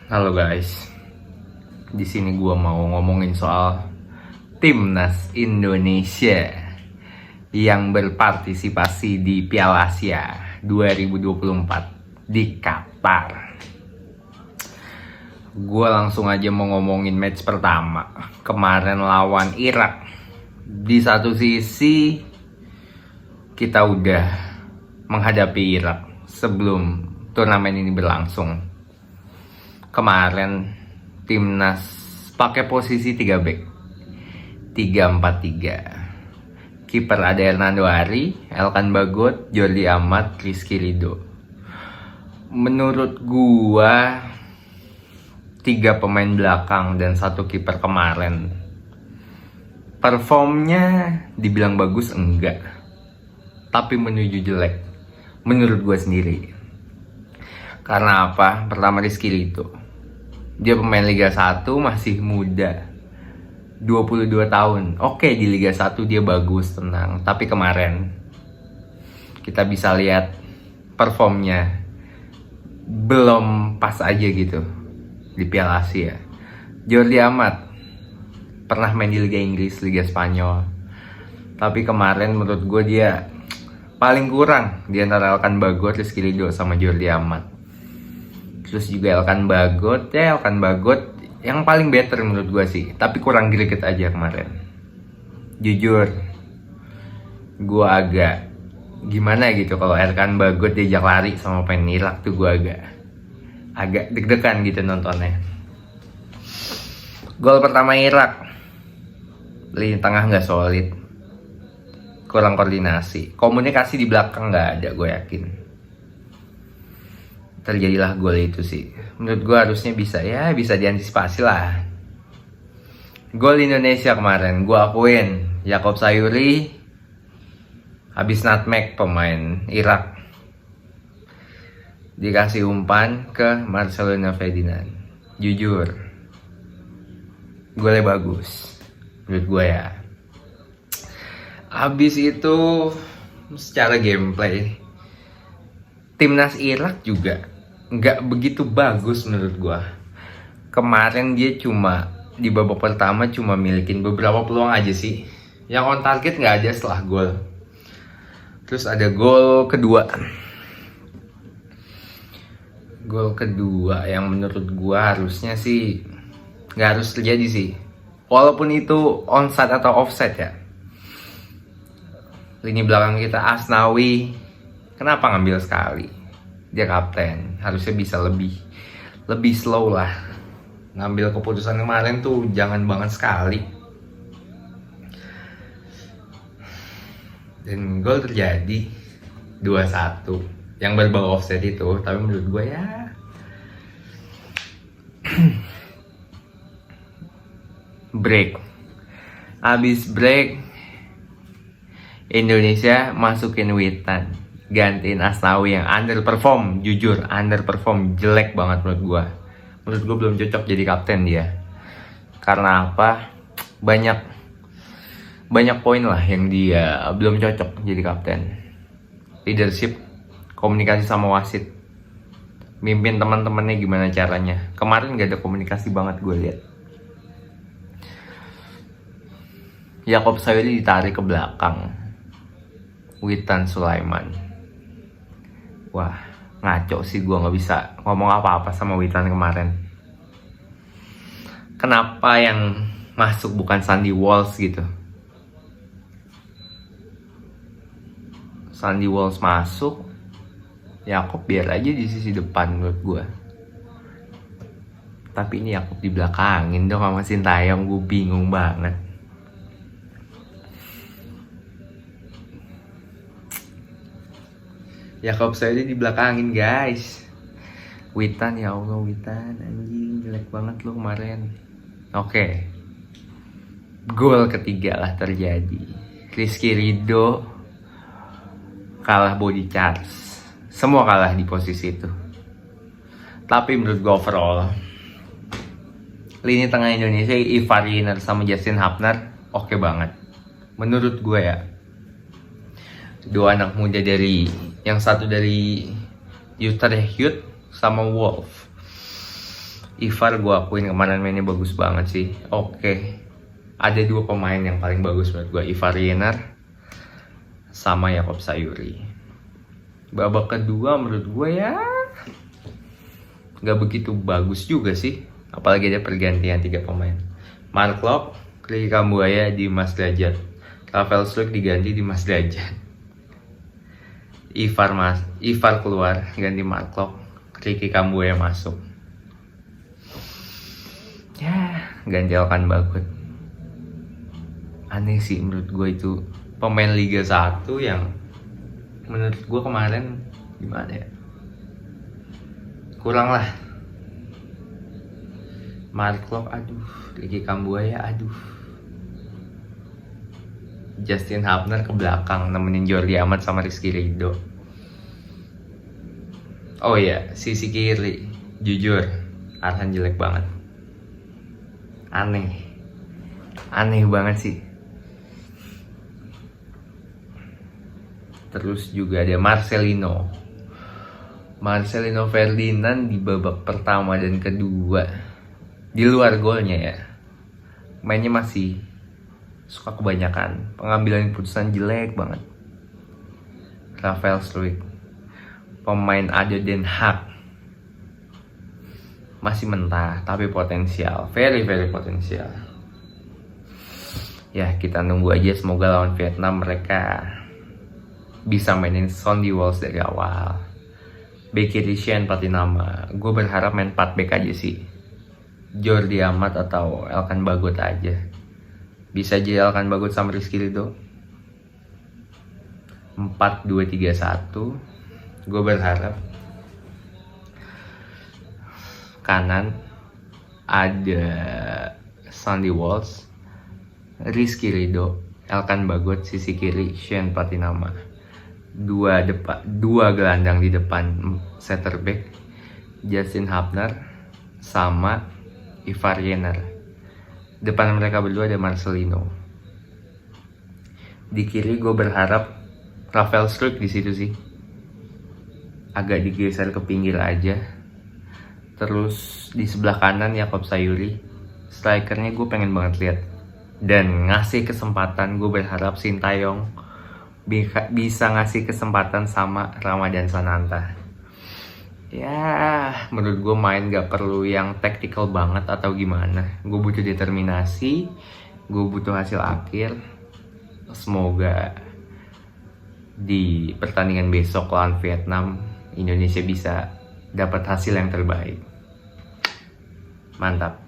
Halo guys, di sini gua mau ngomongin soal timnas Indonesia yang berpartisipasi di Piala Asia 2024 di Qatar. Gua langsung aja mau ngomongin match pertama kemarin lawan Irak. Di satu sisi kita udah menghadapi Irak sebelum turnamen ini berlangsung. Kemarin timnas pakai posisi 3 back 3-4-3. Kiper ada Hernando Ari, Elkan Bagot, Jordi Amat, Rizky Ridho. Menurut gua 3 pemain belakang dan 1 kiper kemarin performnya dibilang bagus enggak, tapi menuju jelek menurut gua sendiri. Karena apa? Pertama, Rizky Ridho, dia pemain Liga 1, masih muda, 22 tahun. Oke, di Liga 1 dia bagus, tenang. Tapi kemarin kita bisa lihat performnya belum pas aja gitu di Piala Asia. Jordi Amat pernah main di Liga Inggris, Liga Spanyol, tapi kemarin menurut gue dia paling kurang di antara Elkan Bagot, Rizky Ridho sama Jordi Amat. Terus juga Elkan Bagot yang paling better menurut gue sih, tapi kurang greget aja kemarin. Jujur, gue agak gimana gitu kalau Elkan Bagot diajak lari sama pemain Irak tuh, gue agak deg-degan gitu nontonnya. Gol pertama Irak, lini tengah nggak solid, kurang koordinasi, komunikasi di belakang nggak ada, gue yakin. Terjadilah gol itu sih. Menurut gue harusnya bisa diantisipasi lah. Gol Indonesia kemarin, gue akuin Yaakob Sayuri habis nutmeg pemain Irak, dikasih umpan ke Marcelino Ferdinand. Jujur, golnya bagus menurut gue ya. Habis itu secara gameplay timnas Irak juga nggak begitu bagus menurut gua. Kemarin dia cuma di babak pertama cuma milikin beberapa peluang aja sih. Yang on target nggak ada setelah gol. Terus ada gol kedua. Gol kedua yang menurut gua harusnya sih nggak harus terjadi sih. Walaupun itu onside atau offside ya. Lini belakang kita Asnawi, kenapa ngambil sekali? Dia kapten, harusnya bisa lebih slow lah. Ngambil keputusan kemarin tuh jangan banget sekali. Dan gol terjadi 2-1 yang berbau offset itu, tapi menurut gue ya break. Abis break Indonesia masukin Witan, gantiin Asnawi yang underperform. Jujur underperform, jelek banget menurut gue belum cocok jadi kapten dia. Karena apa? Banyak poin lah yang dia belum cocok jadi kapten. Leadership, komunikasi sama wasit, mimpin teman-temannya gimana caranya. Kemarin gak ada komunikasi banget gue lihat. Yaakob Sayuri ditarik ke belakang, Witan Sulaiman. Wah, ngaco sih, gue gak bisa ngomong apa-apa sama Witan kemarin. Kenapa yang masuk bukan Sandy Walsh gitu? Sandy Walsh masuk, Yaakob biar aja di sisi depan menurut gue. Tapi ini Yaakob di belakangin dong sama Sintayong, gue bingung banget. Yaakob Sayuri di belakangin guys. Witan, ya Allah, Witan anjing jelek banget lo kemarin. Oke. Gol ketiga lah terjadi. Rizky Ridho kalah body charge. Semua kalah di posisi itu. Tapi menurut gue overall lini tengah Indonesia, Ivar Yiner sama Justin Hapner oke banget. Menurut gue ya. Dua anak muda dari, yang satu dari Utrecht Youth sama Wolf. Ivar gue akuin kemarin mainnya bagus banget sih. Oke. Ada dua pemain yang paling bagus menurut gue, Ivar Yener sama Yakob Sayuri. Babak kedua menurut gue ya gak begitu bagus juga sih. Apalagi ada pergantian 3 pemain. Mark Locke, Ricky Kambuaya, Dimas Derajat. Rafael Struijk diganti Dimas Derajat. Ivar keluar ganti Mark Locke, Ricky Kambuaya masuk. Ya, ganti Elkan Bagot. Aneh sih menurut gue itu pemain Liga 1 yang menurut gue kemarin gimana ya, kurang lah. Mark Locke aduh, Ricky Kambuaya aduh, Justin Hubner ke belakang nemenin Jordi Amat sama Rizky Ridho. Oh iya, sisi kiri jujur Arhan jelek banget. Aneh banget sih. Terus juga ada Marcelino Ferdinand di babak pertama dan kedua, di luar golnya ya, mainnya masih suka kebanyakan, pengambilan keputusan jelek banget. Rafael Struijk, pemain ADO Den Haag, masih mentah tapi potensial, very potensial. Ya kita nunggu aja, semoga lawan Vietnam mereka bisa mainin Sonny Walsh dari awal. Bek kiri Shane Patinama, gue berharap main 4 back aja sih. Jordi Amat atau Elkan Bagot aja. Bisa aja Elkan Bagot sama Rizky Ridho. 4-2-3-1. Gue berharap kanan ada Sonny Walsh, Rizky Ridho, Elkan Bagot, sisi kiri Shane Patinama. Dua gelandang di depan center back, Justin Hubner sama Ivar Yener. Depan mereka berdua ada Marcelino. Di kiri gue berharap Rafael Struijk di situ sih, agak digeser ke pinggir aja. Terus di sebelah kanan Yakob Sayuri. Strikernya gue pengen banget lihat dan ngasih kesempatan, gue berharap Sintayong bisa ngasih kesempatan sama Ramadan Sananta. Ya menurut gue main gak perlu yang tactical banget atau gimana. Gue butuh determinasi, gue butuh hasil akhir. Semoga di pertandingan besok lawan Vietnam, Indonesia bisa dapat hasil yang terbaik. Mantap.